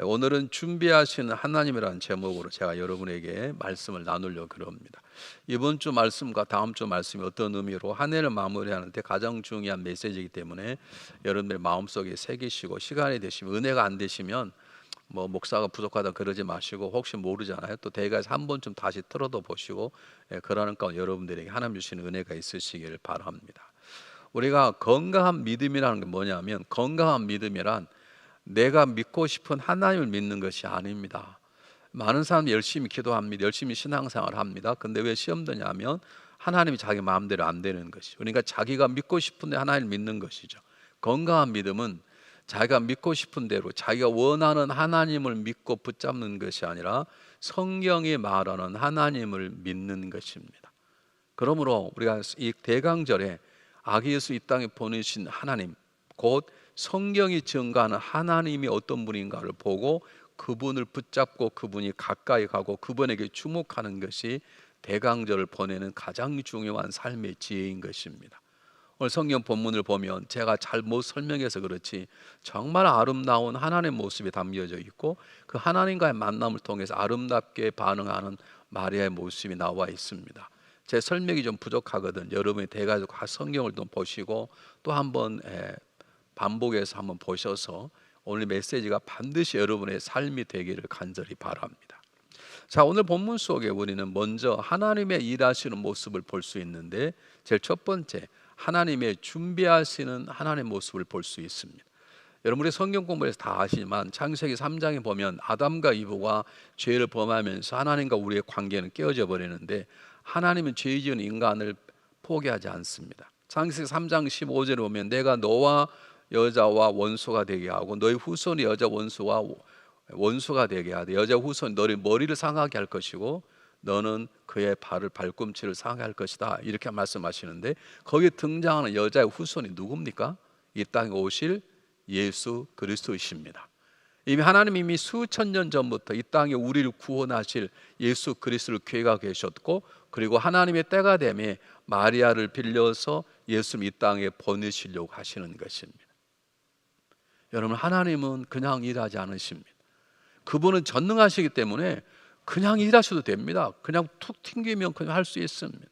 오늘은 준비하시는 하나님이라는 제목으로 제가 여러분에게 말씀을 나누려고 합니다. 이번 주 말씀과 다음 주 말씀이 어떤 의미로 한 해를 마무리하는데 가장 중요한 메시지이기 때문에 여러분들 마음속에 새기시고, 시간이 되시면, 은혜가 안 되시면 뭐 목사가 부족하다 그러지 마시고, 혹시 모르잖아요. 또 대가에서 한 번쯤 다시 틀어도 보시고, 그러는 가운데 여러분들에게 하나님 주시는 은혜가 있으시기를 바랍니다. 우리가 건강한 믿음이라는 게 뭐냐면, 건강한 믿음이란 내가 믿고 싶은 하나님을 믿는 것이 아닙니다. 많은 사람들이 열심히 기도합니다. 열심히 신앙생활을 합니다. 근데 왜 시험 드냐면 하나님이 자기 마음대로 안 되는 것이죠. 그러니까 자기가 믿고 싶은데 하나님을 믿는 것이죠. 건강한 믿음은 자기가 믿고 싶은 대로 자기가 원하는 하나님을 믿고 붙잡는 것이 아니라 성경이 말하는 하나님을 믿는 것입니다. 그러므로 우리가 이 대강절에 아기 예수 이 땅에 보내신 하나님, 곧 성경이 증거하는 하나님이 어떤 분인가를 보고 그분을 붙잡고 그분이 가까이 가고 그분에게 주목하는 것이 대강절을 보내는 가장 중요한 삶의 지혜인 것입니다. 오늘 성경 본문을 보면 제가 잘 못 설명해서 그렇지 정말 아름다운 하나님의 모습이 담겨져 있고, 그 하나님과의 만남을 통해서 아름답게 반응하는 마리아의 모습이 나와 있습니다. 제 설명이 좀 부족하거든. 여러분이 대가족 성경을 좀 보시고 또 한번 반복해서 한번 보셔서 오늘 메시지가 반드시 여러분의 삶이 되기를 간절히 바랍니다. 자, 오늘 본문 속에 우리는 먼저 하나님의 일하시는 모습을 볼 수 있는데, 제일 첫 번째, 하나님의 준비하시는 하나님의 모습을 볼 수 있습니다. 여러분이 성경 공부에서 다 아시지만 창세기 3장에 보면 아담과 이브가 죄를 범하면서 하나님과 우리의 관계는 깨어져 버리는데, 하나님은 죄 지은 인간을 포기하지 않습니다. 창세기 3장 15절에 보면 내가 너와 여자와 원수가 되게 하고 너희 후손이 여자 원수와 원수가 되게 하되 여자 후손이 너희 머리를 상하게 할 것이고 너는 그의 발을 발꿈치를 상하게 할 것이다, 이렇게 말씀하시는데, 거기에 등장하는 여자의 후손이 누굽니까? 이 땅에 오실 예수 그리스도이십니다. 이미 수천 년 전부터 이 땅에 우리를 구원하실 예수 그리스도를 계획하고 계셨고, 그리고 하나님의 때가 되매 마리아를 빌려서 예수님 이 땅에 보내시려고 하시는 것입니다. 여러분, 하나님은 그냥 일하지 않으십니다. 그분은 전능하시기 때문에 그냥 일하셔도 됩니다. 그냥 툭 튕기면 그냥 할 수 있습니다.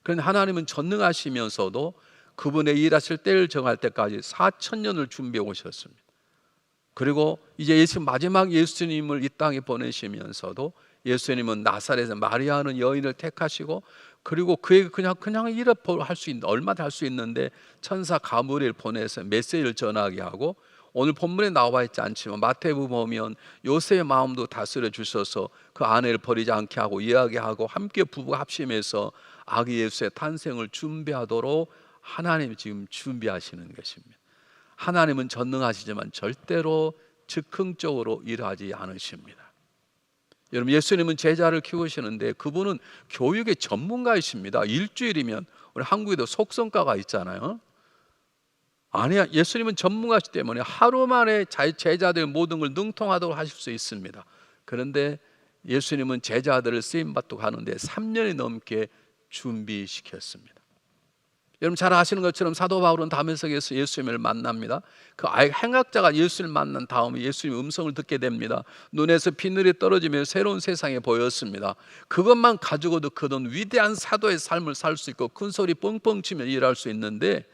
그런데 하나님은 전능하시면서도 그분의 일하실 때를 정할 때까지 4,000년을 준비해 오셨습니다. 그리고 이제 마지막 예수님을 이 땅에 보내시면서도 예수님은 나사렛의 마리아하는 여인을 택하시고, 그리고 그에게 그냥 일을 할 수 있는, 얼마나 할 수 있는데 천사 가브리엘 보내서 메시지를 전하게 하고, 오늘 본문에 나와 있지 않지만 마태복음 보면 요셉의 마음도 다스려 주셔서 그 아내를 버리지 않게 하고 이야기하고 함께 부부가 합심해서 아기 예수의 탄생을 준비하도록 하나님이 지금 준비하시는 것입니다. 하나님은 전능하시지만 절대로 즉흥적으로 일하지 않으십니다. 여러분, 예수님은 제자를 키우시는데 그분은 교육의 전문가이십니다. 일주일이면, 우리 한국에도 속성과가 있잖아요. 아니야, 예수님은 전문가시기 때문에 하루 만에 제자들 모든 걸 능통하도록 하실 수 있습니다. 그런데 예수님은 제자들을 쓰임받고 가는데 3년이 넘게 준비시켰습니다. 여러분 잘 아시는 것처럼 사도 바울은 다메섹에서 예수님을 만납니다. 그 행악자가 예수님을 만난 다음에 예수님의 음성을 듣게 됩니다. 눈에서 비늘이 떨어지며 새로운 세상에 보였습니다. 그것만 가지고도 그는 위대한 사도의 삶을 살 수 있고 큰 소리 뻥뻥 치며 일할 수 있는데,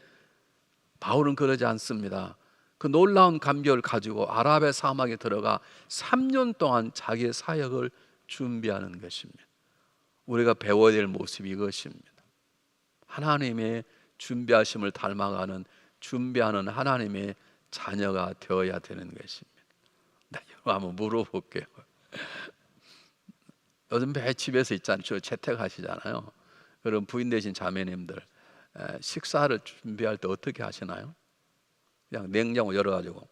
바울은 그러지 않습니다. 그 놀라운 감격을 가지고 아라비아 사막에 들어가 3년 동안 자기의 사역을 준비하는 것입니다. 우리가 배워야 될 모습이 이것입니다. 하나님의 준비하심을 닮아가는, 준비하는 하나님의 자녀가 되어야 되는 것입니다. 여러분 한번 물어볼게요. 요즘 매 집에서 있잖아요. 재택하시잖아요. 그럼 부인 되신 자매님들 식사를 준비할 때 어떻게 하시나요? 그냥 냉장고 열어가지고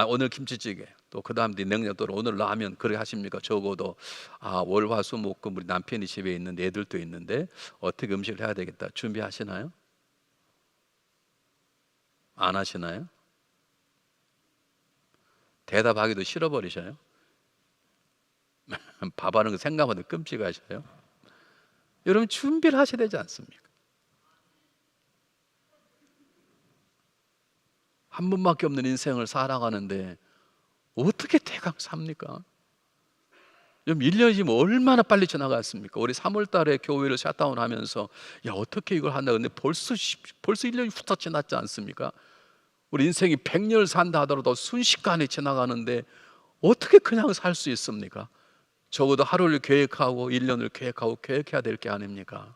오늘 김치찌개, 또 그 다음 냉장고 또 오늘 라면, 그렇게 하십니까? 적어도 월화수목금 우리 남편이 집에 있는데 애들도 있는데 어떻게 음식을 해야 되겠다 준비하시나요? 안 하시나요? 대답하기도 싫어버리셔요? 밥하는 거 생각하면 끔찍하셔요? 여러분 준비를 하셔야 되지 않습니까? 한 번밖에 없는 인생을 살아가는데 어떻게 대강 삽니까? 좀 1년이면 얼마나 빨리 지나갔습니까? 우리 3월 달에 교회를 샷다운하면서 야 어떻게 이걸 한다. 근데 벌써 1년이 후딱 지났지 않습니까? 우리 인생이 100년을 산다 하더라도 순식간에 지나가는데 어떻게 그냥 살 수 있습니까? 적어도 하루를 계획하고 1년을 계획하고 계획해야 될 게 아닙니까?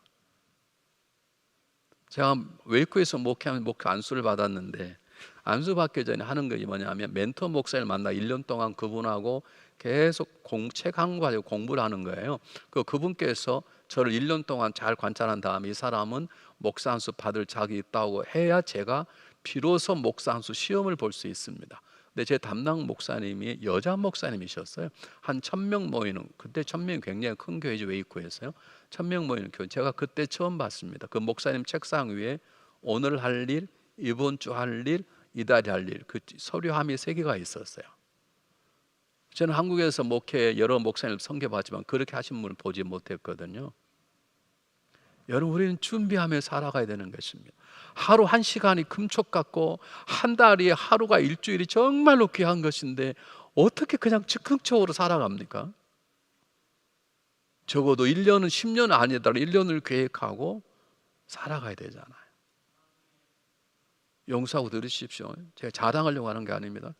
제가 웨이크에서 목회하면 목회 안수를 받았는데 안수 받기 전에 하는 것이 뭐냐면 멘토 목사를 만나 1년 동안 그분하고 계속 책 한 권 가지고 공부를 하는 거예요. 그분께서 저를 1년 동안 잘 관찰한 다음에 이 사람은 목사 안수 받을 자격이 있다고 해야 제가 비로소 목사 안수 시험을 볼 수 있습니다. 근데 제 담당 목사님이 여자 목사님이셨어요. 한 1,000명 모이는, 그때 1,000명이 굉장히 큰 교회죠. 웨이코에서요. 1,000명 모이는 교회, 제가 그때 처음 봤습니다. 그 목사님 책상 위에 오늘 할 일, 이번 주 할 일, 이달에 할 일, 그 서류함이 3개가 있었어요. 저는 한국에서 목회 여러 목사님을 섬겨봤지만 그렇게 하신 분을 보지 못했거든요. 여러분, 우리는 준비하며 살아가야 되는 것입니다. 하루 1시간이 금쪽 같고 한 달이, 하루가, 일주일이 정말로 귀한 것인데 어떻게 그냥 즉흥적으로 살아갑니까? 적어도 1년은 10년 아니더라도 1년을 계획하고 살아가야 되잖아요. 용서하고 들으십시오. 제가 자랑하려고 하는 게 아닙니다.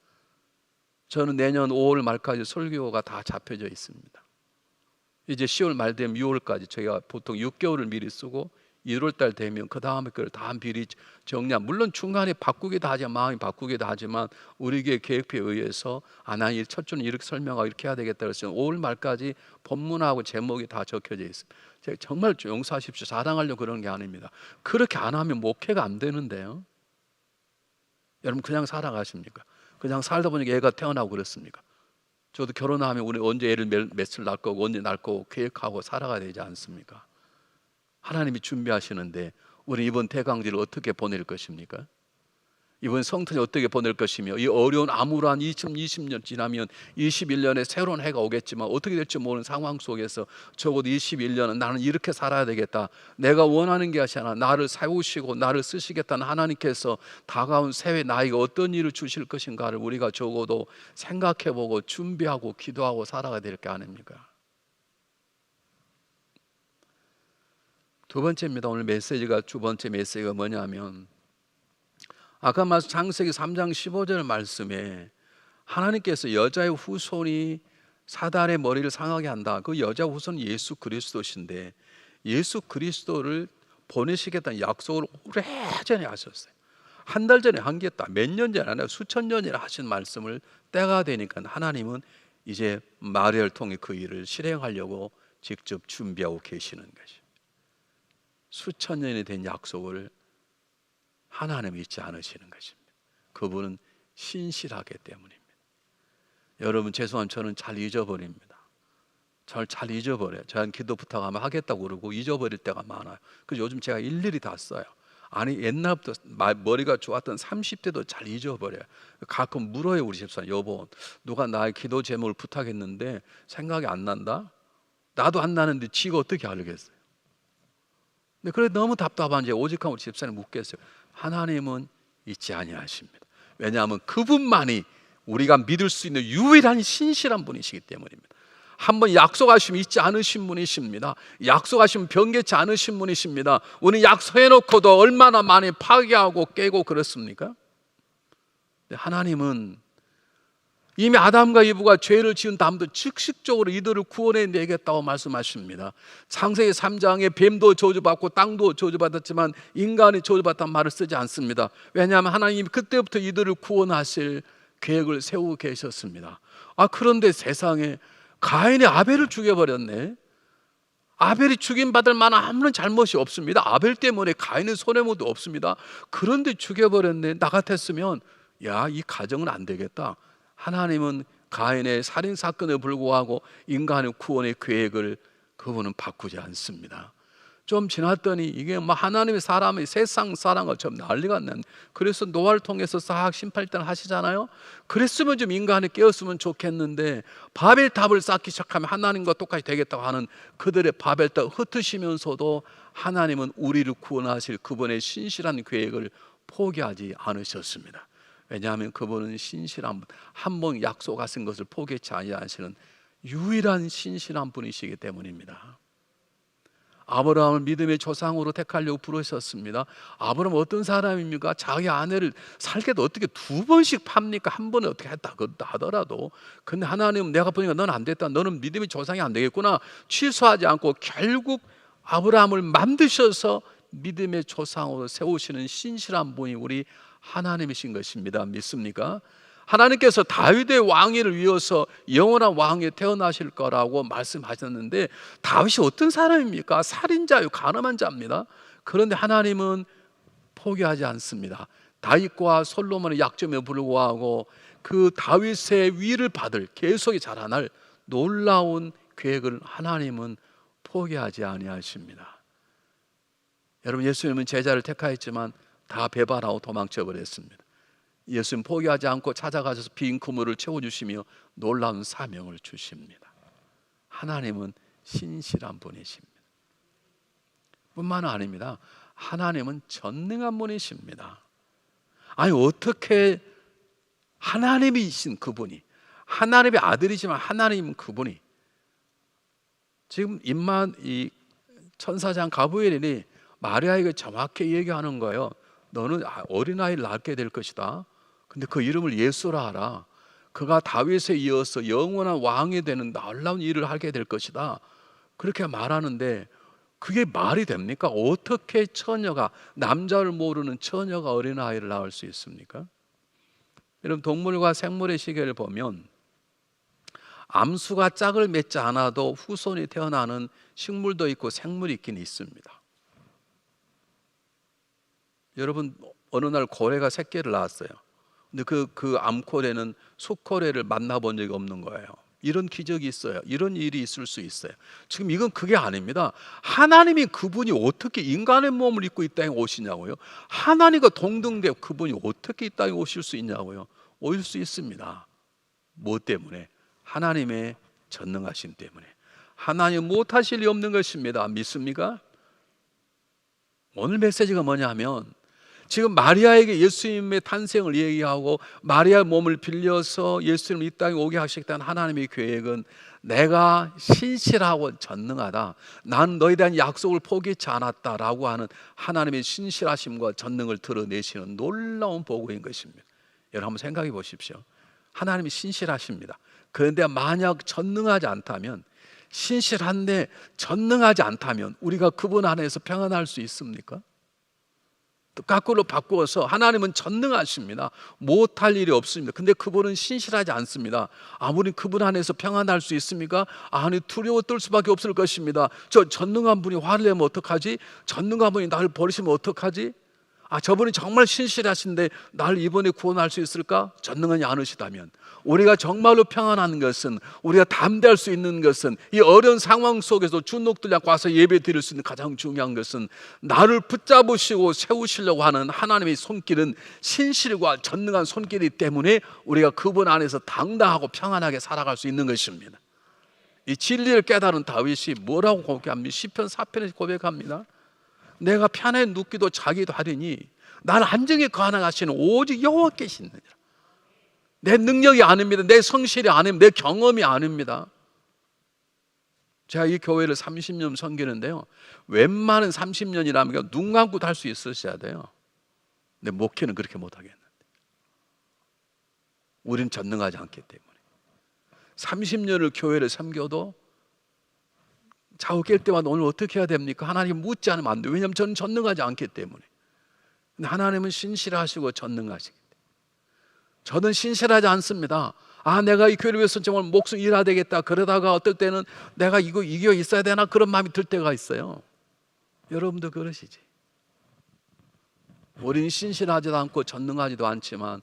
저는 내년 5월 말까지 설교가 다 잡혀져 있습니다. 이제 10월 말 되면 6월까지 저희가 보통 6개월을 미리 쓰고 1월 달 되면 그 다음에 그걸 다 미리 정리한, 물론 중간에 바꾸기도 하지만, 마음이 바꾸기도 하지만 우리 교회 계획표에 의해서 난 첫 주는 이렇게 설명하고 이렇게 해야 되겠다 그래서 5월 말까지 본문하고 제목이 다 적혀져 있습니다. 제가 정말 용서하십시오. 자랑하려고 그러는 게 아닙니다. 그렇게 안 하면 목회가 안 되는데요. 여러분 그냥 살아가십니까? 그냥 살다 보니까 애가 태어나고 그렇습니까? 저도 결혼하면 우리 언제 애를 몇을 낳을 거고 언제 낳을 거고 계획하고 살아가야 되지 않습니까? 하나님이 준비하시는데 우리 이번 대강절을 어떻게 보낼 것입니까? 이번 성탄이 어떻게 보낼 것이며, 이 어려운 암울한 2020년 지나면 21년에 새로운 해가 오겠지만 어떻게 될지 모르는 상황 속에서 적어도 21년은 나는 이렇게 살아야 되겠다, 내가 원하는 게 아니라 나를 세우시고 나를 쓰시겠다는 하나님께서 다가온 새해 나에게 어떤 일을 주실 것인가를 우리가 적어도 생각해보고 준비하고 기도하고 살아가야 될 게 아닙니까? 두 번째입니다. 오늘 메시지가, 두 번째 메시지가 뭐냐면, 아까 말씀 창세기 3장 15절 말씀에 하나님께서 여자의 후손이 사단의 머리를 상하게 한다. 그 여자 후손은 예수 그리스도신데 예수 그리스도를 보내시겠다는 약속을 오래전에 하셨어요. 한 달 전에 한겠다, 몇 년 전에 아니라 수천 년 전에 하신 말씀을 때가 되니까 하나님은 이제 마리아를 통해 그 일을 실행하려고 직접 준비하고 계시는 것이죠. 수천 년이 된 약속을 하나님 잊지 않으시는 것입니다. 그분은 신실하기 때문입니다. 여러분 죄송하면 저는 잘 잊어버립니다. 잘 잊어버려요. 저는 기도 부탁하면 하겠다고 그러고 잊어버릴 때가 많아요. 그래서 요즘 제가 일일이 다 써요. 아니 옛날부터 머리가 좋았던 30대도 잘 잊어버려요. 가끔 물어요. 우리 집사람, 여보 누가 나의 기도 제목을 부탁했는데 생각이 안 난다? 나도 안 나는데 지가 어떻게 알겠어요? 근데 그래 너무 답답한지 오직한 우리 집사님 묻겠어요. 하나님은 잊지 아니하십니다. 왜냐하면 그분만이 우리가 믿을 수 있는 유일한 신실한 분이시기 때문입니다. 한번 약속하시면 잊지 않으신 분이십니다. 약속하시면 변개치 않으신 분이십니다. 우리 약속해놓고도 얼마나 많이 파괴하고 깨고 그렇습니까? 근데 하나님은 이미 아담과 이브가 죄를 지은 다음도 즉시적으로 이들을 구원해 내겠다고 말씀하십니다. 창세기 3장에 뱀도 저주받고 땅도 저주받았지만 인간이 저주받았다는 말을 쓰지 않습니다. 왜냐하면 하나님이 그때부터 이들을 구원하실 계획을 세우고 계셨습니다. 그런데 세상에 가인이 아벨을 죽여버렸네. 아벨이 죽임받을 만한 아무런 잘못이 없습니다. 아벨 때문에 가인은 손해모도 없습니다. 그런데 죽여버렸네. 나 같았으면 이 가정은 안 되겠다. 하나님은 가인의 살인사건에 불구하고 인간의 구원의 계획을 그분은 바꾸지 않습니다. 좀 지났더니 이게 하나님의 사람이 세상 사랑을 좀 난리가 난. 그래서 노아를 통해서 싹 심판일단 하시잖아요. 그랬으면 좀 인간이 깨었으면 좋겠는데 바벨탑을 쌓기 시작하면 하나님과 똑같이 되겠다고 하는 그들의 바벨탑 흩으시면서도 하나님은 우리를 구원하실 그분의 신실한 계획을 포기하지 않으셨습니다. 왜냐하면 그분은 신실한 분, 한 번 약속하신 것을 포기치 아니하시는 유일한 신실한 분이시기 때문입니다. 아브라함을 믿음의 조상으로 택하려고 부르셨습니다. 아브라함은 어떤 사람입니까? 자기 아내를 살게도 어떻게 두 번씩 팝니까? 한 번에 어떻게 했다 하더라도, 근데 하나님은 내가 보니까 너는 안 됐다, 너는 믿음의 조상이 안 되겠구나, 취소하지 않고 결국 아브라함을 만드셔서 믿음의 조상으로 세우시는 신실한 분이 우리 하나님이신 것입니다. 믿습니까? 하나님께서 다윗의 왕위를 위해서 영원한 왕이 태어나실 거라고 말씀하셨는데, 다윗이 어떤 사람입니까? 살인자요, 가늠한 자입니다. 그런데 하나님은 포기하지 않습니다. 다윗과 솔로몬의 약점에 불구하고 그 다윗의 위를 받을, 계속이 자라날 놀라운 계획을 하나님은 포기하지 아니하십니다. 여러분, 예수님은 제자를 택하였지만 다 배반하고 도망쳐 버렸습니다. 예수님 포기하지 않고 찾아가셔서 빈 그물을 채워주시며 놀라운 사명을 주십니다. 하나님은 신실한 분이십니다. 뿐만 아닙니다. 하나님은 전능한 분이십니다. 아니, 어떻게 하나님이신 그분이, 하나님의 아들이지만 하나님은 그분이, 지금 이 천사장 가브리엘이 마리아에게 정확히 얘기하는 거예요. 너는 어린아이를 낳게 될 것이다. 근데 그 이름을 예수라 하라. 그가 다윗에 이어서 영원한 왕이 되는 놀라운 일을 하게 될 것이다. 그렇게 말하는데 그게 말이 됩니까? 어떻게 처녀가, 남자를 모르는 처녀가 어린아이를 낳을 수 있습니까? 여러분, 동물과 생물의 시계를 보면 암수가 짝을 맺지 않아도 후손이 태어나는 식물도 있고 생물이 있긴 있습니다. 여러분, 어느 날 고래가 새끼를 낳았어요. 근데 그 암고래는 수고래를 만나본 적이 없는 거예요. 이런 기적이 있어요. 이런 일이 있을 수 있어요. 지금 이건 그게 아닙니다. 하나님이 그분이 어떻게 인간의 몸을 입고 이 땅에 오시냐고요? 하나님과 동등되고 그분이 어떻게 이 땅에 오실 수 있냐고요? 오실 수 있습니다. 무엇 때문에? 하나님의 전능하심 때문에. 하나님 못하실 리 없는 것입니다. 믿습니까? 오늘 메시지가 뭐냐면, 지금 마리아에게 예수님의 탄생을 얘기하고 마리아의 몸을 빌려서 예수님을 이 땅에 오게 하시겠다는 하나님의 계획은, 내가 신실하고 전능하다, 난 너에 대한 약속을 포기치 않았다라고 하는 하나님의 신실하심과 전능을 드러내시는 놀라운 보고인 것입니다. 여러분, 한번 생각해 보십시오. 하나님이 신실하십니다. 그런데 만약 전능하지 않다면, 신실한데 전능하지 않다면 우리가 그분 안에서 평안할 수 있습니까? 거꾸로 바꾸어서 하나님은 전능하십니다. 못할 일이 없습니다. 근데 그분은 신실하지 않습니다. 아무리 그분 안에서 평안할 수 있습니까? 아니, 두려워 떨 수밖에 없을 것입니다. 저 전능한 분이 화를 내면 어떡하지? 전능한 분이 나를 버리시면 어떡하지? 저분이 정말 신실하신데 나를 이번에 구원할 수 있을까? 전능하지 않으시다면, 우리가 정말로 평안한 것은, 우리가 담대할 수 있는 것은, 이 어려운 상황 속에서 주눅들지 않고 와서 예배 드릴 수 있는 가장 중요한 것은, 나를 붙잡으시고 세우시려고 하는 하나님의 손길은 신실과 전능한 손길이기 때문에 우리가 그분 안에서 당당하고 평안하게 살아갈 수 있는 것입니다. 이 진리를 깨달은 다윗이 뭐라고 고백합니까? 시편 4편에서 고백합니다. 내가 편에 눕기도 자기도 하리니 나를 안정에 거하시는 오직 여호와께시느니라. 내 능력이 아닙니다. 내 성실이 아닙니다. 내 경험이 아닙니다. 제가 이 교회를 30년 섬기는데요, 웬만한 30년이라면 눈 감고도 할 수 있으셔야 돼요. 근데 목회는 그렇게 못하겠는데, 우리는 전능하지 않기 때문에 30년을 교회를 섬겨도 자고 깰 때마다 오늘 어떻게 해야 됩니까? 하나님 묻지 않으면 안 돼요. 왜냐하면 저는 전능하지 않기 때문에. 근데 하나님은 신실하시고 전능하시기 때문에. 저는 신실하지 않습니다. 내가 이 교회를 위해서 정말 목숨 일해야 되겠다, 그러다가 어떨 때는 내가 이거 있어야 되나, 그런 마음이 들 때가 있어요. 여러분도 그러시지? 우리는 신실하지도 않고 전능하지도 않지만,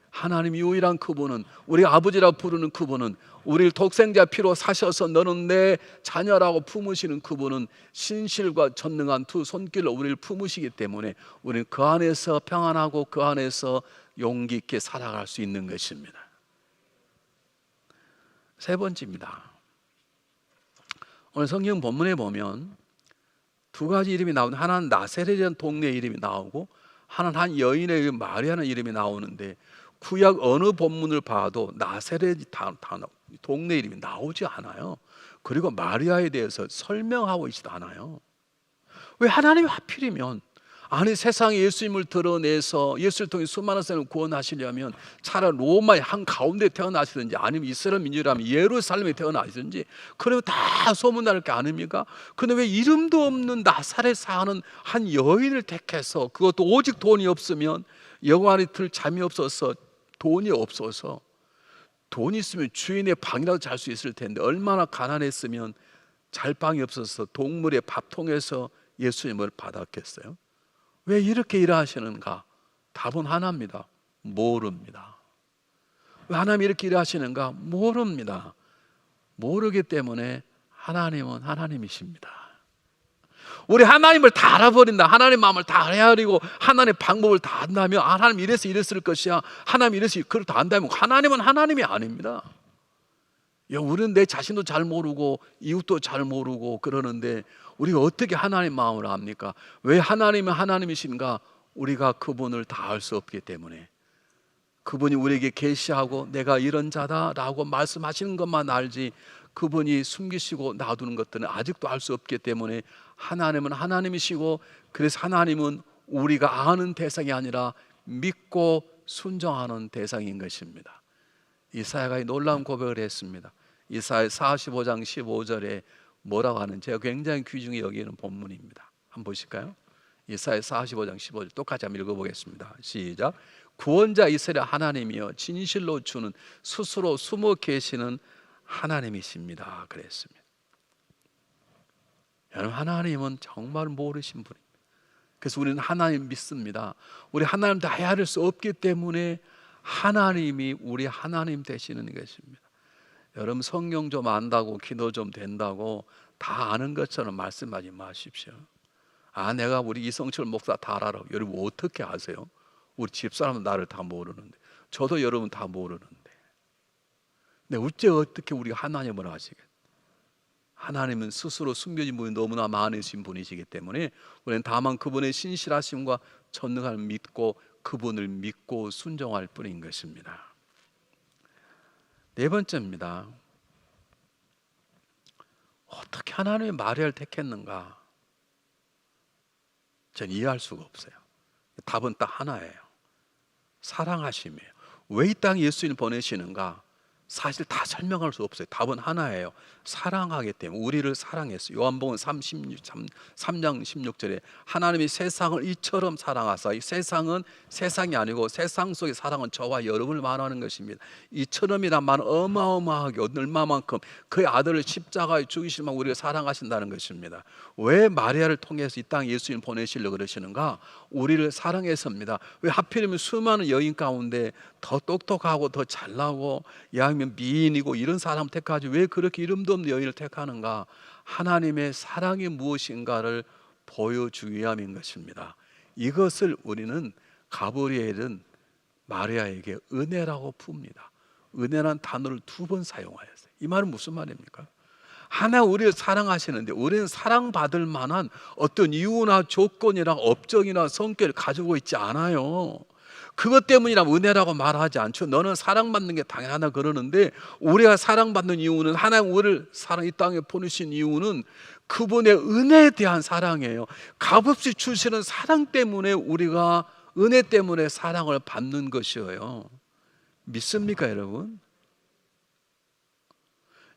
하나님 유일한 그분은, 우리 아버지라고 부르는 그분은, 우리를 독생자 피로 사셔서 너는 내 자녀라고 품으시는 그분은 신실과 전능한 두 손길로 우리를 품으시기 때문에 우리는 그 안에서 평안하고 그 안에서 용기 있게 살아갈 수 있는 것입니다. 세 번째입니다. 오늘 성경 본문에 보면 두 가지 이름이 나오는데, 하나는 나세렛이라는 동네 이름이 나오고, 하나는 한 여인의 이름 마리아라는 이름이 나오는데, 구약 어느 본문을 봐도 나사렛 동네 이름이 나오지 않아요. 그리고 마리아에 대해서 설명하고 있지도 않아요. 왜 하나님이 하필이면 아니 세상에 예수님을 드러내서 예수를 통해 수많은 사람을 구원하시려면 차라리 로마의 한 가운데 태어나시든지 아니면 이스라엘 민족이라면 예루살렘에 태어나시든지 그러면 다 소문날 게 아닙니까? 근데 왜 이름도 없는 나사렛 사는 한 여인을 택해서, 그것도 오직 돈이 없으면 여관 이틀 잠이 없어서, 돈이 없어서, 돈이 있으면 주인의 방이라도 잘 수 있을 텐데 얼마나 가난했으면 잘 방이 없어서 동물의 밥통에서 예수님을 받았겠어요? 왜 이렇게 일하시는가? 답은 하나입니다. 모릅니다. 왜 하나님이 이렇게 일하시는가? 모릅니다. 모르기 때문에 하나님은 하나님이십니다. 우리 하나님을 다 알아버린다, 하나님 마음을 다 헤아리고 하나님의 방법을 다 안다면 하나님 이래서 이랬을 것이야, 하나님 이래서 그걸 다 안다면 하나님은 하나님이 아닙니다. 우리는 내 자신도 잘 모르고 이웃도 잘 모르고 그러는데 우리가 어떻게 하나님 마음을 압니까? 왜 하나님은 하나님이신가? 우리가 그분을 다 알 수 없기 때문에. 그분이 우리에게 계시하고 내가 이런 자다라고 말씀하시는 것만 알지 그분이 숨기시고 놔두는 것들은 아직도 알 수 없기 때문에 하나님은 하나님이시고, 그래서 하나님은 우리가 아는 대상이 아니라 믿고 순종하는 대상인 것입니다. 이사야가 이 놀라운 고백을 했습니다. 이사야 45장 15절에 뭐라고 하는지 제가 굉장히 귀중히 여기는 본문입니다. 한번 보실까요? 이사야 45장 15절 똑같이 한번 읽어보겠습니다. 시작. 구원자 이스라엘 하나님이여 진실로 주는 스스로 숨어 계시는 하나님이십니다. 그랬습니다. 여러분, 하나님은 정말 모르신 분입니다. 그래서 우리는 하나님 믿습니다. 우리 하나님 다 헤아릴 수 없기 때문에 하나님이 우리 하나님 되시는 것입니다. 여러분, 성경 좀 안다고 기도 좀 된다고 다 아는 것처럼 말씀하지 마십시오. 내가 우리 이성철 목사 다 알아. 여러분 어떻게 아세요? 우리 집사람은 나를 다 모르는데, 저도 여러분 다 모르는데. 근데 어떻게 우리가 하나님을 아시겠어요? 하나님은 스스로 숨겨진 분이 너무나 많으신 분이시기 때문에 우리는 다만 그분의 신실하심과 전능함을 믿고 그분을 믿고 순종할 뿐인 것입니다. 네 번째입니다. 어떻게 하나님이 마리아를 택했는가? 전 이해할 수가 없어요. 답은 딱 하나예요. 사랑하심이에요. 왜 이 땅에 예수님을 보내시는가? 사실 다 설명할 수 없어요. 답은 하나예요. 사랑하기 때문에. 우리를 사랑했어요. 요한복음 3장 16절에 하나님이 세상을 이처럼 사랑하사, 이 세상은 세상이 아니고 세상 속의 사랑은 저와 여러분을 말하는 것입니다. 이처럼이란 말은 어마어마하게 얼마만큼 그의 아들을 십자가에 죽이실 만큼 우리가 사랑하신다는 것입니다. 왜 마리아를 통해서 이 땅에 예수님 보내시려고 그러시는가? 우리를 사랑해서입니다. 왜 하필이면 수많은 여인 가운데 더 똑똑하고 더 잘나고 아니면 미인이고 이런 사람 택하지 왜 그렇게 이름도 없는 여인을 택하는가? 하나님의 사랑이 무엇인가를 보여주기 위함인 것입니다. 이것을 우리는 가브리엘은 마리아에게 은혜라고 풉니다. 은혜란 단어를 2번 사용하였어요. 이 말은 무슨 말입니까? 하나 우리를 사랑하시는데 우리는 사랑받을 만한 어떤 이유나 조건이나 업적이나 성격을 가지고 있지 않아요. 그것 때문이라 은혜라고 말하지 않죠. 너는 사랑받는 게 당연하다 그러는데, 우리가 사랑받는 이유는, 하나님 우리를 이 땅에 보내신 이유는 그분의 은혜에 대한 사랑이에요. 값없이 주시는 사랑 때문에 우리가 은혜 때문에 사랑을 받는 것이에요. 믿습니까 여러분?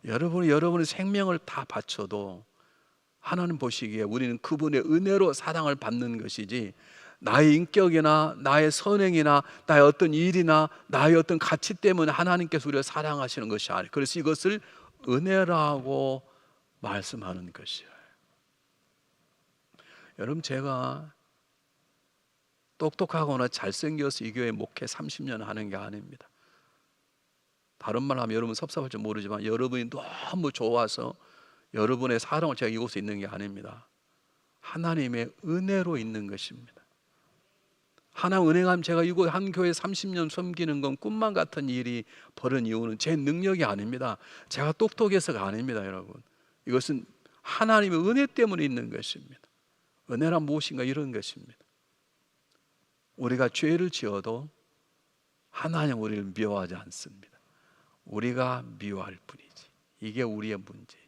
여러분이 여러분의 생명을 다 바쳐도 하나님 보시기에 우리는 그분의 은혜로 사랑을 받는 것이지 나의 인격이나 나의 선행이나 나의 어떤 일이나 나의 어떤 가치 때문에 하나님께서 우리를 사랑하시는 것이 아니에요. 그래서 이것을 은혜라고 말씀하는 것이에요. 여러분, 제가 똑똑하거나 잘생겨서 이 교회 목회 30년 하는 게 아닙니다. 다른 말 하면 여러분 섭섭할지 모르지만 여러분이 너무 좋아서 여러분의 사랑을 제가 이곳에 있는 게 아닙니다. 하나님의 은혜로 있는 것입니다. 하나님 은혜가 제가 이곳 한 교회 30년 섬기는 건 꿈만 같은 일이 벌어진 이유는 제 능력이 아닙니다. 제가 똑똑해서가 아닙니다. 여러분, 이것은 하나님의 은혜 때문에 있는 것입니다. 은혜란 무엇인가? 이런 것입니다. 우리가 죄를 지어도 하나님 우리를 미워하지 않습니다. 우리가 미워할 뿐이지. 이게 우리의 문제이지.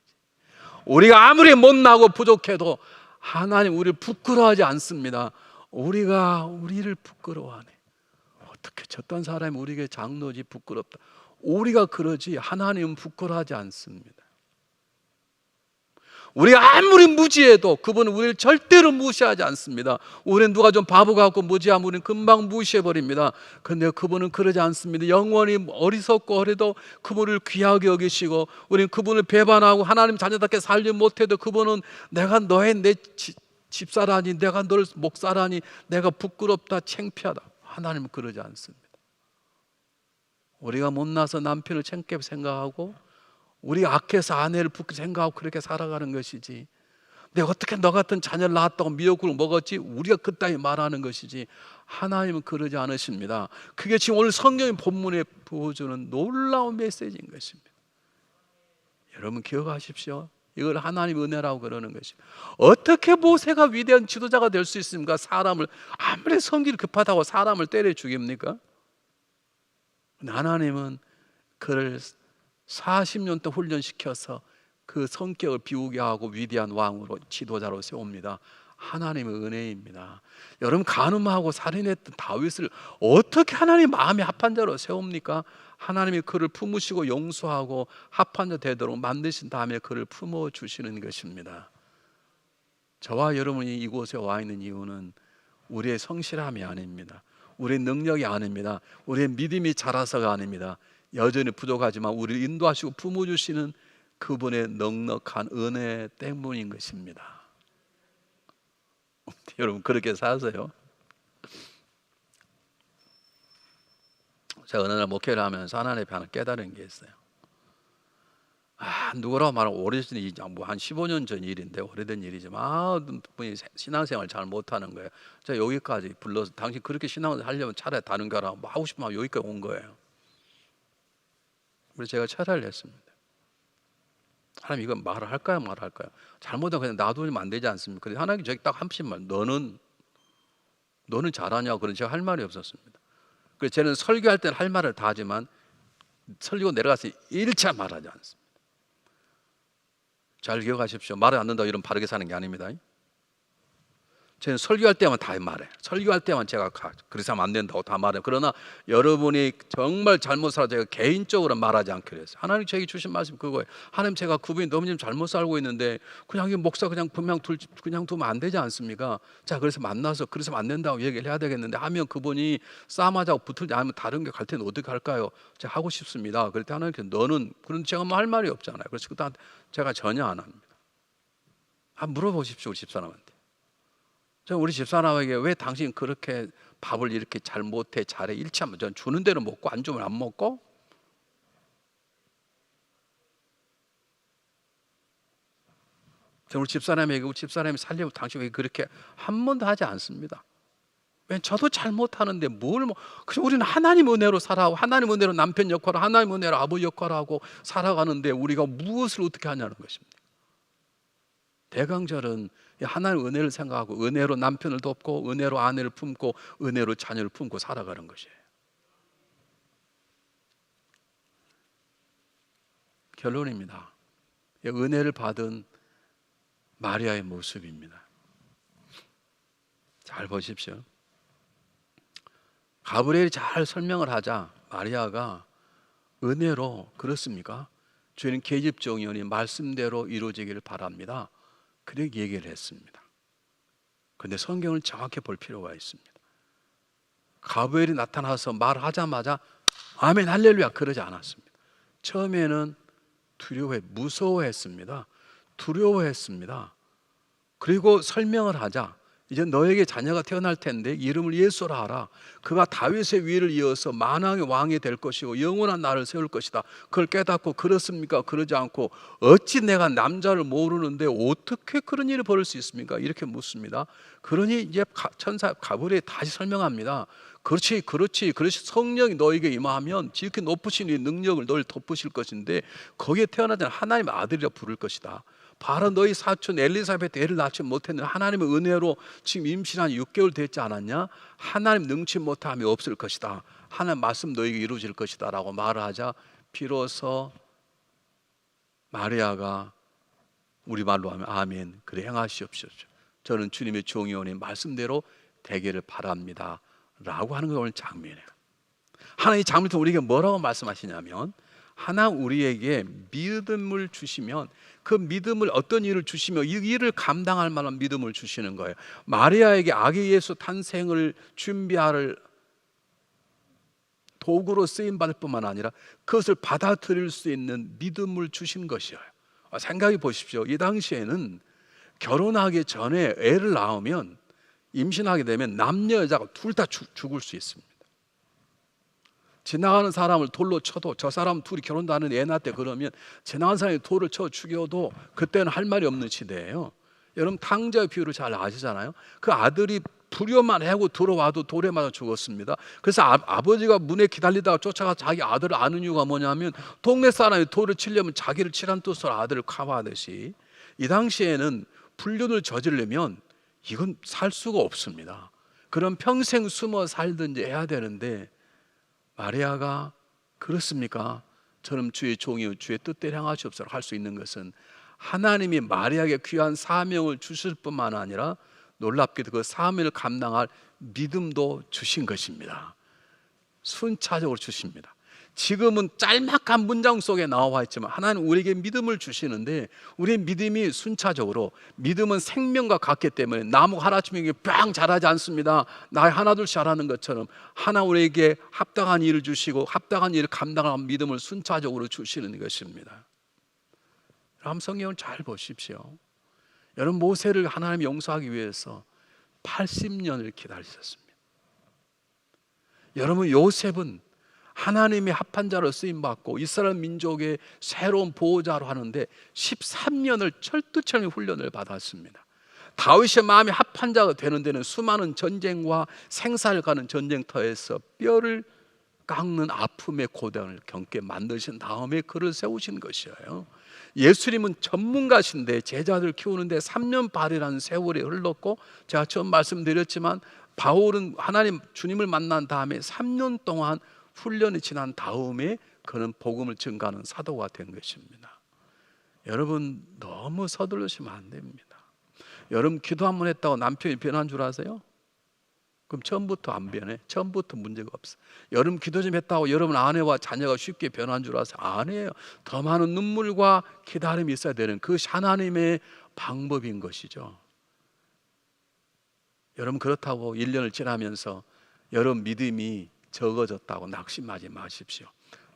우리가 아무리 못나고 부족해도 하나님 우리를 부끄러워하지 않습니다. 우리가 우리를 부끄러워하네. 어떻게 저딴 사람이 우리에게 장로지 부끄럽다. 우리가 그러지 하나님은 부끄러워하지 않습니다. 우리가 아무리 무지해도 그분은 우리를 절대로 무시하지 않습니다. 우리는 누가 좀 바보 같고 무지하면 우리는 금방 무시해버립니다. 그런데 그분은 그러지 않습니다. 영원히 어리석고 어려도 그분을 귀하게 여기시고, 우리는 그분을 배반하고 하나님 자녀답게 살지 못해도 그분은 내가 내 집사라니, 내가 널 목사라니, 내가 부끄럽다 창피하다. 하나님은 그러지 않습니다. 우리가 못나서 남편을 창피하게 생각하고 우리가 악해서 아내를 부끄럽게 생각하고 그렇게 살아가는 것이지, 내가 어떻게 너 같은 자녀를 낳았다고 미역국을 먹었지, 우리가 그따위 말하는 것이지, 하나님은 그러지 않으십니다. 그게 지금 오늘 성경의 본문에 보여주는 놀라운 메시지인 것입니다. 여러분 기억하십시오. 이걸 하나님의 은혜라고 그러는 것입니다. 어떻게 모세가 위대한 지도자가 될 수 있습니까? 사람을 아무리 성질이 급하다고 사람을 때려 죽입니까? 하나님은 그를 40년 동안 훈련시켜서 그 성격을 비우게 하고 위대한 왕으로 지도자로 세웁니다. 하나님의 은혜입니다. 여러분 간음하고 살인했던 다윗을 어떻게 하나님 마음에 합한 자로 세웁니까? 하나님이 그를 품으시고 용서하고 합한 자 되도록 만드신 다음에 그를 품어주시는 것입니다. 저와 여러분이 이곳에 와 있는 이유는 우리의 성실함이 아닙니다. 우리의 능력이 아닙니다. 우리의 믿음이 자라서가 아닙니다. 여전히 부족하지만 우리를 인도하시고 품어주시는 그분의 넉넉한 은혜 때문인 것입니다. 여러분 그렇게 사세요. 제가 어느 날 목회를 하면서 하나님의 하나 깨달은 게 있어요. 누구라고 말하면 오래전 일이지, 한 15년 전 일인데 오래된 일이지만 분이 신앙생활 잘 못하는 거예요. 제가 여기까지 불러서 당신 그렇게 신앙을 하려면 차라리 다른 거라 하고 싶으면 여기까지 온 거예요. 그래서 제가 차라리 했습니다. 하나님 이건 말을 할까요 말할까요? 잘못하면 그냥 놔두면 안 되지 않습니까? 그런데 하나님 저기 딱 한 말, 너는 잘하냐고. 그런 제가 할 말이 없었습니다. 그래서 저는 설교할 때는 할 말을 다 하지만 설교 내려가서 1차 말하지 않습니다. 잘 기억하십시오. 말을 안 듣는다고 이런 바르게 사는 게 아닙니다. 저는 설교할 때만 다 말해. 설교할 때만 제가 그래서 하면 안 된다고 다 말해요. 그러나 여러분이 정말 잘못 살아 제가 개인적으로 말하지 않기로 했어요. 하나님 저에게 주신 말씀 그거예요. 하나님 제가 그분이 너무 잘못 살고 있는데 그냥 이 목사 그냥 분명 그냥 두면 안 되지 않습니까? 자 그래서 만나서 그래서 안 된다고 얘기를 해야 되겠는데 하면 그분이 싸움하자고 붙을지 아니면 다른 게 갈 때는 어떻게 할까요? 제가 하고 싶습니다. 그럴 때 하나님께서 너는, 그런 제가 뭐 할 말이 없잖아요. 그래서 그때 제가 전혀 안 합니다. 물어보십시오 우리 집사람한테. 저 우리 집사람에게 왜 당신 그렇게 밥을 이렇게 잘 못해 잘해 1차면 전 주는 대로 먹고 안 주면 안 먹고? 저 우리 집사람에게 우리 집사람이 살려면 당신 왜 그렇게 한 번도 하지 않습니다. 왜 저도 잘 못하는데 그래서 우리는 하나님 은혜로 살아가고 하나님 은혜로 남편 역할을 하나님 은혜로 아버지 역할을 하고 살아가는데 우리가 무엇을 어떻게 하냐는 것입니다. 대강절은 하나님의 은혜를 생각하고 은혜로 남편을 돕고 은혜로 아내를 품고 은혜로 자녀를 품고 살아가는 것이에요. 결론입니다. 은혜를 받은 마리아의 모습입니다. 잘 보십시오. 가브리엘이 잘 설명을 하자 마리아가 은혜로, 그렇습니까? 주님 계집종이오니 말씀대로 이루어지기를 바랍니다. 그렇게 얘기를 했습니다. 그런데 성경을 정확히 볼 필요가 있습니다. 가브리엘이 나타나서 말하자마자 아멘 할렐루야 그러지 않았습니다. 처음에는 무서워했습니다. 두려워했습니다. 그리고 설명을 하자 이제 너에게 자녀가 태어날 텐데 이름을 예수라 하라. 그가 다윗의 위를 이어서 만왕의 왕이 될 것이고 영원한 나라를 세울 것이다. 그걸 깨닫고 그렇습니까? 그러지 않고 어찌 내가 남자를 모르는데 어떻게 그런 일이 벌일 수 있습니까? 이렇게 묻습니다. 그러니 이제 천사 가브리엘이 다시 설명합니다. 그렇지 성령이 너에게 임하면 지극히 높으신 이 능력을 널 덮으실 것인데 거기에 태어나지 않은 하나님의 아들이라 부를 것이다. 바로 너희 사촌 엘리사벳 애를 낳지 못했는데 하나님의 은혜로 지금 임신한 6개월 됐지 않았냐? 하나님 능치 못함이 없을 것이다. 하나님 말씀 너에게 이루어질 것이다 라고 말을 하자 비로소 마리아가 우리말로 하면 아멘, 그래 행하시옵소서. 저는 주님의 종이오니 말씀대로 되기를 바랍니다 라고 하는 게 오늘 장면이에요. 하나님 이 장면을 통해 우리에게 뭐라고 말씀하시냐면, 하나님 우리에게 믿음을 주시면 그 믿음을, 어떤 일을 주시며 이 일을 감당할 만한 믿음을 주시는 거예요. 마리아에게 아기 예수 탄생을 준비할 도구로 쓰임받을 뿐만 아니라 그것을 받아들일 수 있는 믿음을 주신 것이에요. 생각해 보십시오. 이 당시에는 결혼하기 전에 애를 낳으면, 임신하게 되면 남녀 여자가 둘 다 죽을 수 있습니다. 지나가는 사람을 돌로 쳐도, 저 사람 둘이 결혼도 안 했는데 애 낳았대 그러면 지나가는 사람이 돌을 쳐 죽여도 그때는 할 말이 없는 시대예요. 여러분 탕자의 비유를 잘 아시잖아요. 그 아들이 불효만 하고 들어와도 돌에 맞아 죽었습니다. 그래서 아버지가 문에 기다리다가 쫓아가서 자기 아들을 아는 이유가 뭐냐면, 동네 사람이 돌을 치려면 자기를 치란 뜻으로 아들을 카바하듯이 이 당시에는 불륜을 저지르려면 이건 살 수가 없습니다. 그럼 평생 숨어 살든지 해야 되는데, 마리아가 그렇습니까? 저는 주의 종이요 주의 뜻대로 행하시옵소서 할 수 있는 것은, 하나님이 마리아에게 귀한 사명을 주실 뿐만 아니라 놀랍게도 그 사명을 감당할 믿음도 주신 것입니다. 순차적으로 주십니다. 지금은 짤막한 문장 속에 나와 있지만 하나님 우리에게 믿음을 주시는데, 우리의 믿음이 순차적으로, 믿음은 생명과 같기 때문에 나무 하나쯤에 빵 자라지 않습니다. 나의 하나둘 자라는 것처럼 하나님 우리에게 합당한 일을 주시고 합당한 일을 감당하는 믿음을 순차적으로 주시는 것입니다. 여러분 성경을 잘 보십시오. 여러분 모세를 하나님 용서하기 위해서 80년을 기다리셨습니다. 여러분 요셉은 하나님의 합한 자로 쓰임받고 이스라엘 민족의 새로운 보호자로 하는데 13년을 철두철미 훈련을 받았습니다. 다윗의 마음이 합한 자가 되는 데는 수많은 전쟁과 생사를 가는 전쟁터에서 뼈를 깎는 아픔의 고단을 겪게 만드신 다음에 그를 세우신 것이에요. 예수님은 전문가신데 제자들 키우는데 3년 반이라는 세월이 흘렀고, 제가 처음 말씀드렸지만 바울은 하나님 주님을 만난 다음에 3년 동안 훈련이 지난 다음에 그는 복음을 증가하는 사도가 된 것입니다. 여러분 너무 서두르시면 안 됩니다. 여러분 기도 한번 했다고 남편이 변한 줄 아세요? 그럼 처음부터 안 변해. 처음부터 문제가 없어. 여러분 기도 좀 했다고 여러분 아내와 자녀가 쉽게 변한 줄 아세요? 아니에요. 더 많은 눈물과 기다림이 있어야 되는 그것이 하나님의 방법인 것이죠. 여러분 그렇다고 1년을 지나면서 여러분 믿음이 적어졌다고 낙심하지 마십시오.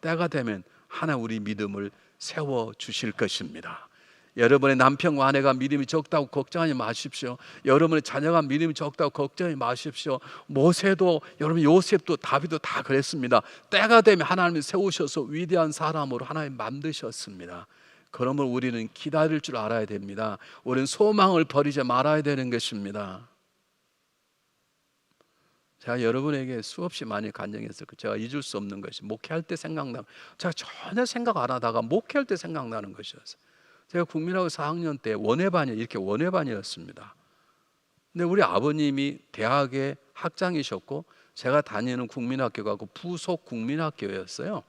때가 되면 하나님 우리 믿음을 세워주실 것입니다. 여러분의 남편과 아내가 믿음이 적다고 걱정하지 마십시오. 여러분의 자녀가 믿음이 적다고 걱정하지 마십시오. 모세도, 여러분 요셉도, 다윗도 다 그랬습니다. 때가 되면 하나님이 세우셔서 위대한 사람으로 하나님 만드셨습니다. 그러면 우리는 기다릴 줄 알아야 됩니다. 우리는 소망을 버리지 말아야 되는 것입니다. 제가 여러분에게 수없이 많이 간증했을 거예요. 제가 잊을 수 없는 것이, 목회할 때 생각나면, 제가 전혀 생각 안 하다가 목회할 때 생각나는 것이었어요. 제가 국민학교 4학년 때 원예반이, 이렇게 원예반이었습니다. 근데 우리 아버님이 대학의 학장이셨고 제가 다니는 국민학교가 그 부속 국민학교였어요.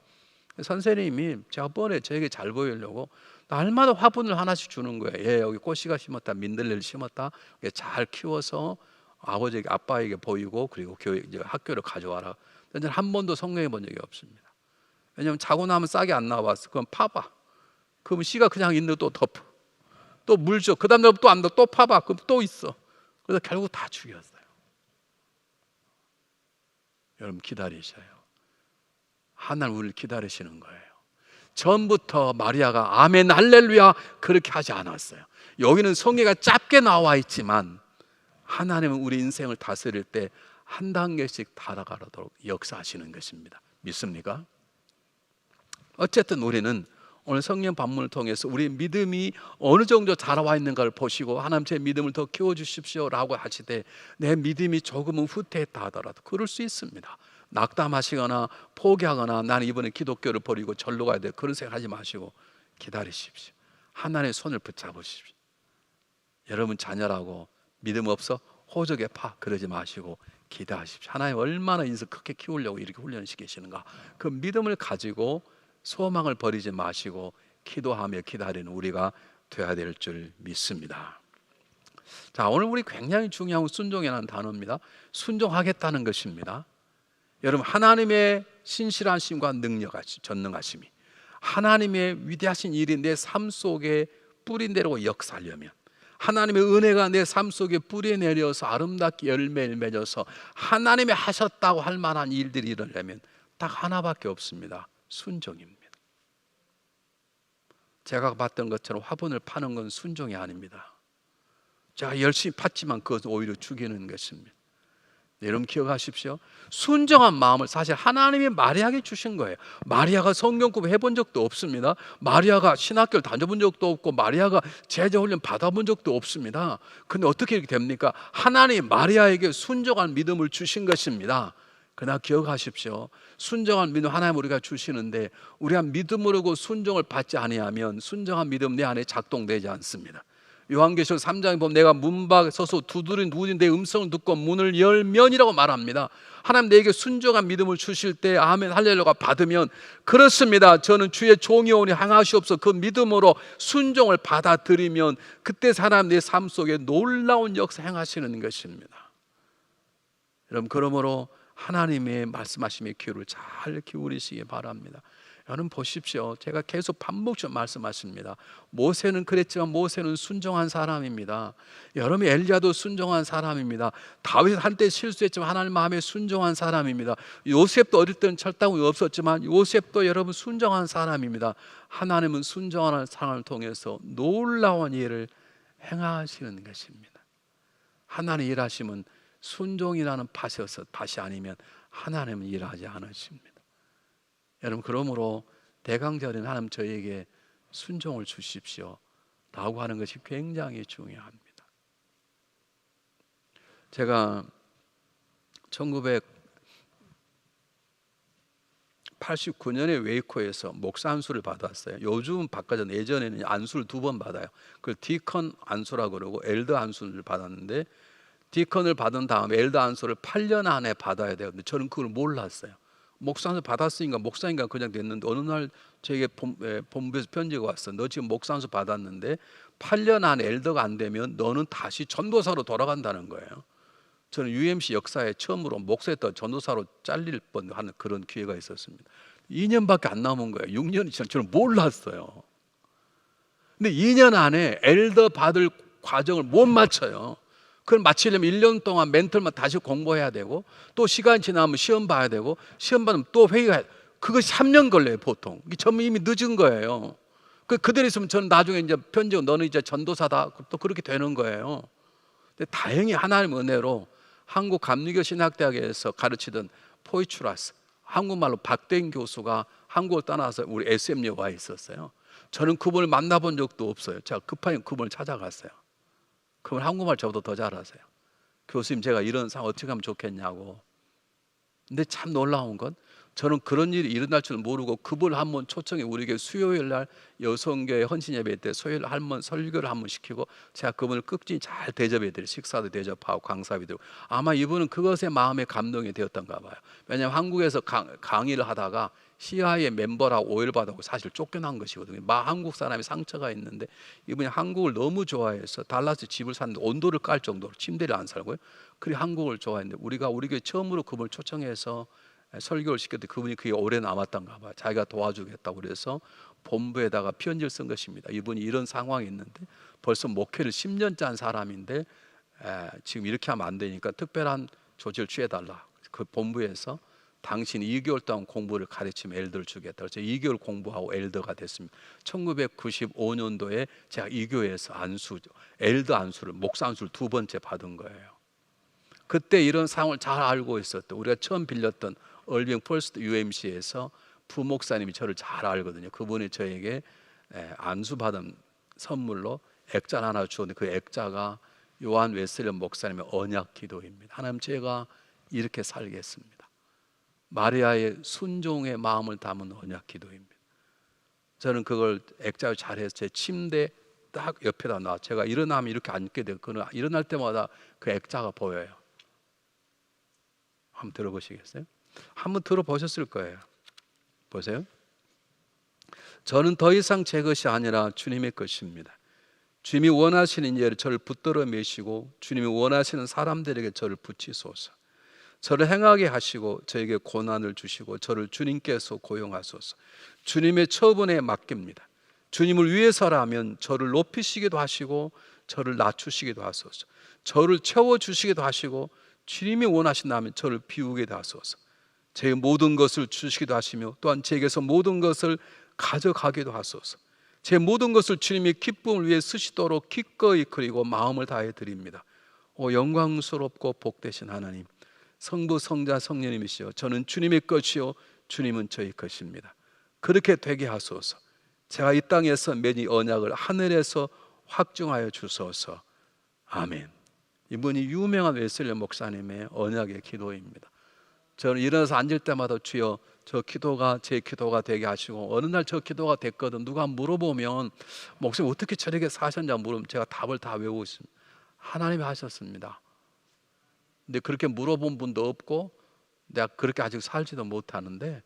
선생님이 제가 뻔해 저에게 잘 보이려고 날마다 화분을 하나씩 주는 거예요. 예, 여기 꽃씨가 심었다, 민들레를 심었다, 잘 키워서 아버지에게, 아빠에게 보이고, 그리고 교회, 이제 학교를 가져와라. 근데 한 번도 성공해 본 적이 없습니다. 왜냐하면 자고 나면 싹이 안 나와봤어. 그럼 파봐. 그럼 씨가 그냥 있는데 또 덮어. 또 물 줘. 그 다음에 또 안 돼. 또 파봐. 그럼 또 있어. 그래서 결국 다 죽였어요. 여러분 기다리셔요. 하나님 우리를 기다리시는 거예요. 처음부터 마리아가 아멘 할렐루야 그렇게 하지 않았어요. 여기는 성경가 짧게 나와 있지만 하나님은 우리 인생을 다스릴 때 한 단계씩 달아가도록 역사하시는 것입니다. 믿습니까? 어쨌든 우리는 오늘 성령 반문을 통해서 우리 믿음이 어느 정도 자라와 있는가를 보시고, 하나님 제 믿음을 더 키워주십시오 라고 하시되, 내 믿음이 조금은 후퇴했다 하더라도 그럴 수 있습니다. 낙담하시거나 포기하거나 나는 이번에 기독교를 버리고 절로 가야 돼 그런 생각하지 마시고 기다리십시오. 하나님의 손을 붙잡으십시오. 여러분 자녀라고 믿음 없어? 호적에 파 그러지 마시고 기도하십시오. 하나님 얼마나 인생 크게 키우려고 이렇게 훈련시키시는가. 그 믿음을 가지고 소망을 버리지 마시고 기도하며 기다리는 우리가 되어야 될 줄 믿습니다. 자, 오늘 우리 굉장히 중요한 순종이라는 단어입니다. 순종하겠다는 것입니다. 여러분, 하나님의 신실하심과 전능하심이 하나님의 위대하신 일이 내 삶 속에 뿌리내리고 역사하려면, 하나님의 은혜가 내 삶 속에 뿌리내려서 아름답게 열매를 맺어서 하나님이 하셨다고 할 만한 일들이 일어나려면 딱 하나밖에 없습니다. 순종입니다. 제가 봤던 것처럼 화분을 파는 건 순종이 아닙니다. 제가 열심히 팠지만 그것은 오히려 죽이는 것입니다. 여러분 기억하십시오. 순정한 마음을 사실 하나님이 마리아에게 주신 거예요. 마리아가 성경공부 해본 적도 없습니다. 마리아가 신학교를 다녀본 적도 없고 마리아가 제자훈련 받아본 적도 없습니다. 근데 어떻게 이렇게 됩니까? 하나님이 마리아에게 순정한 믿음을 주신 것입니다. 그러나 기억하십시오. 순정한 믿음 하나님 우리가 주시는데 우리가 믿음으로 순종을 받지 아니하면 순정한 믿음 내 안에 작동되지 않습니다. 요한계시록 3장에 보면 내가 문 밖에 서서 두드린 누구든지 내 음성을 듣고 문을 열면이라고 말합니다. 하나님 내게 순종한 믿음을 주실 때 아멘 할렐루야가 받으면 그렇습니다. 저는 주의 종이 오니 행하시옵소서. 그 믿음으로 순종을 받아들이면 그때 사람 내 삶 속에 놀라운 역사 행하시는 것입니다. 여러분 그러므로 하나님의 말씀하심의 귀를 잘 기울이시기 바랍니다. 여러분 보십시오. 제가 계속 반복적으로 말씀하십니다. 모세는 그랬지만 모세는 순종한 사람입니다. 여러분 엘리야도 순종한 사람입니다. 다윗은 한때 실수했지만 하나님 마음에 순종한 사람입니다. 요셉도 어릴 때는 철다국이 없었지만 요셉도 여러분 순종한 사람입니다. 하나님은 순종하는 사람을 통해서 놀라운 일을 행하시는 것입니다. 하나님 일하시면 순종이라는 밭이 아니면 하나님은 일하지 않으십니다. 여러분 그러므로 대강절인 하나님 저에게 순종을 주십시오 라고 하는 것이 굉장히 중요합니다. 제가 1989년에 웨이코에서 목사 안수를 받았어요. 요즘은 바꿔졌는데 예전에는 안수를 2번 받아요. 그걸 디컨 안수라고 그러고 엘더 안수를 받았는데 디컨을 받은 다음에 엘더 안수를 8년 안에 받아야 돼요. 근데 저는 그걸 몰랐어요. 목사 안수 받았으니까 목사인가 그냥 됐는데 어느 날 제게 본부에서 편지가 왔어. 너 지금 목사 안수 받았는데 8년 안에 엘더가 안 되면 너는 다시 전도사로 돌아간다는 거예요. 저는 UMC 역사에 처음으로 목사였던 전도사로 잘릴 뻔하는 그런 기회가 있었습니다. 2년밖에 안 남은 거예요. 6년이 지난 저는 몰랐어요. 근데 2년 안에 엘더 받을 과정을 못 맞춰요. 그걸 마치려면 1년 동안 멘털만 다시 공부해야 되고 또 시간이 지나면 시험 봐야 되고 시험 받으면 또 회의가 해야 돼요. 그것이 3년 걸려요 보통. 저는 이미 늦은 거예요. 그대로 있으면 저는 나중에 이제 편지고 너는 이제 전도사다 또 그렇게 되는 거예요. 근데 다행히 하나님 은혜로 한국 감리교 신학대학에서 가르치던 포이추라스 한국말로 박대인 교수가 한국을 떠나서 우리 SMU에 와 있었어요. 저는 그분을 만나본 적도 없어요. 제가 급하게 그분을 찾아갔어요. 그분 한국말 저보다 더 잘하세요. 교수님 제가 이런 상황 어떻게 하면 좋겠냐고. 근데 참 놀라운 건 저는 그런 일이 일어날 줄 모르고 그분을 한번 초청해 우리에게 수요일 날 여성교회 헌신예배 때 수요일 한번 설교를 한번 시키고 제가 그분을 끝까지 잘 대접해드려요. 식사도 대접하고 강사비 드리고 아마 이분은 그것에 마음에 감동이 되었던가 봐요. 왜냐하면 한국에서 강의를 하다가 CIA 멤버라고 오해받아고 사실 쫓겨난 것이거든요. 한국 사람이 상처가 있는데 이분이 한국을 너무 좋아해서 달라스 집을 샀는데 온도를 깔 정도로 침대를 안 살고요. 그리고 한국을 좋아했는데 우리가 우리 교회 처음으로 그분을 초청해서 설교를 시켰는데 그분이 그게 오래 남았던가 봐요. 자기가 도와주겠다고 그래서 본부에다가 편지를 쓴 것입니다. 이분이 이런 상황이 있는데 벌써 목회를 10년째 한 사람인데 지금 이렇게 하면 안 되니까 특별한 조치를 취해달라. 그 본부에서 당신이 2개월 동안 공부를 가르치면 엘더를 주겠다. 그래서 2개월 공부하고 엘더가 됐습니다. 1995년도에 제가 이 교회에서 엘더 안수를 목사 안수를 2번째 받은 거예요. 그때 이런 상황을 잘 알고 있었던 우리가 처음 빌렸던 얼빙 퍼스트 UMC에서 부목사님이 저를 잘 알거든요. 그분이 저에게 안수 받은 선물로 액자를 하나 주었는데 그 액자가 요한 웨슬리 목사님의 언약 기도입니다. 하나님 제가 이렇게 살겠습니다. 마리아의 순종의 마음을 담은 언약 기도입니다. 저는 그걸 액자로 잘해서 제 침대 딱 옆에다 놔. 제가 일어나면 이렇게 앉게 되고 일어날 때마다 그 액자가 보여요. 한번 들어보시겠어요? 한번 들어보셨을 거예요. 보세요. 저는 더 이상 제 것이 아니라 주님의 것입니다. 주님이 원하시는 일에 저를 붙들어 매시고 주님이 원하시는 사람들에게 저를 붙이소서. 저를 행하게 하시고 저에게 고난을 주시고 저를 주님께서 고용하소서. 주님의 처분에 맡깁니다. 주님을 위해서라면 저를 높이시기도 하시고 저를 낮추시기도 하소서. 저를 채워주시기도 하시고 주님이 원하신다면 저를 비우기도 하소서. 제 모든 것을 주시기도 하시며 또한 제게서 모든 것을 가져가기도 하소서. 제 모든 것을 주님의 기쁨을 위해 쓰시도록 기꺼이 그리고 마음을 다해 드립니다. 오 영광스럽고 복되신 하나님, 성부 성자 성령님이시여, 저는 주님의 것이요 주님은 저희 것입니다. 그렇게 되게 하소서. 제가 이 땅에서 맺은 언약을 하늘에서 확증하여 주소서. 아멘. 이분이 유명한 웨슬리 목사님의 언약의 기도입니다. 저는 일어나서 앉을 때마다 주여 저 기도가 제 기도가 되게 하시고, 어느 날 저 기도가 됐거든. 누가 물어보면 목사님 어떻게 저렇게 사셨냐 물으면 제가 답을 다 외우고 있습니다. 하나님이 하셨습니다. 근데 그렇게 물어본 분도 없고 내가 그렇게 아직 살지도 못하는데,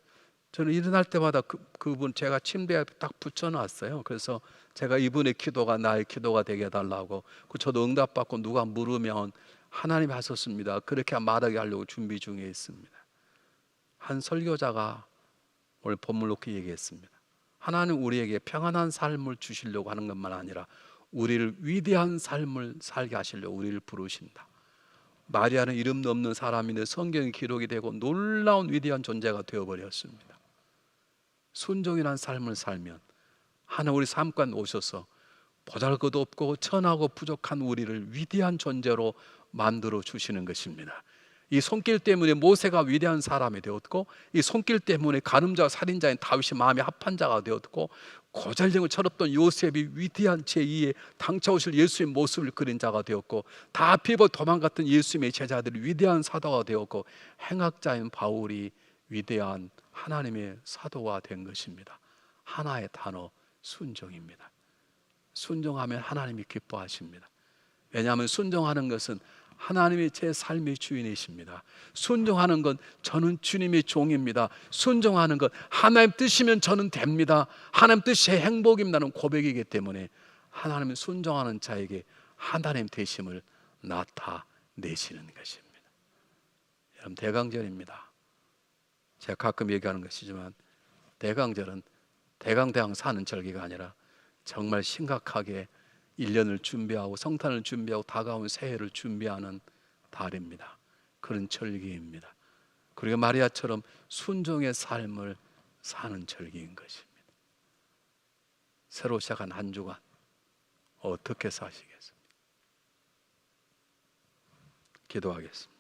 저는 일어날 때마다 그분 제가 침대에 딱 붙여놨어요. 그래서 제가 이분의 기도가 나의 기도가 되게 해달라고, 저도 응답받고 누가 물으면 하나님이 하셨습니다 그렇게 말하게 하려고 준비 중에 있습니다. 한 설교자가 오늘 본문 놓고 얘기했습니다. 하나님 우리에게 평안한 삶을 주시려고 하는 것만 아니라 우리를 위대한 삶을 살게 하시려고 우리를 부르신다. 마리아는 이름도 없는 사람인데 성경에 기록이 되고 놀라운 위대한 존재가 되어버렸습니다. 순종이란 삶을 살면 하나님 우리 삶관 오셔서 보잘것도 없고 천하고 부족한 우리를 위대한 존재로 만들어 주시는 것입니다. 이 손길 때문에 모세가 위대한 사람이 되었고, 이 손길 때문에 간음자와 살인자인 다윗이 마음에 합한 자가 되었고, 고잘쟁을 철없던 요셉이 위대한 제2의 당차 오실 예수의 모습을 그린 자가 되었고, 다 피버 도망갔던 예수님의 제자들이 위대한 사도가 되었고, 행악자인 바울이 위대한 하나님의 사도가 된 것입니다. 하나의 단어, 순종입니다. 순종하면 하나님이 기뻐하십니다. 왜냐하면 순종하는 것은 하나님이 제 삶의 주인이십니다. 순종하는 건 저는 주님의 종입니다. 순종하는 것 하나님 뜻이면 저는 됩니다. 하나님 뜻이 행복입니다는 고백이기 때문에 하나님은 순종하는 자에게 하나님 되심을 나타내시는 것입니다. 여러분, 대강절입니다. 제가 가끔 얘기하는 것이지만 대강절은 대강대강 사는 절기가 아니라 정말 심각하게 1년을 준비하고 성탄을 준비하고 다가온 새해를 준비하는 달입니다. 그런 절기입니다. 그리고 마리아처럼 순종의 삶을 사는 절기인 것입니다. 새로 시작한 한 주간 어떻게 사시겠습니까? 기도하겠습니다.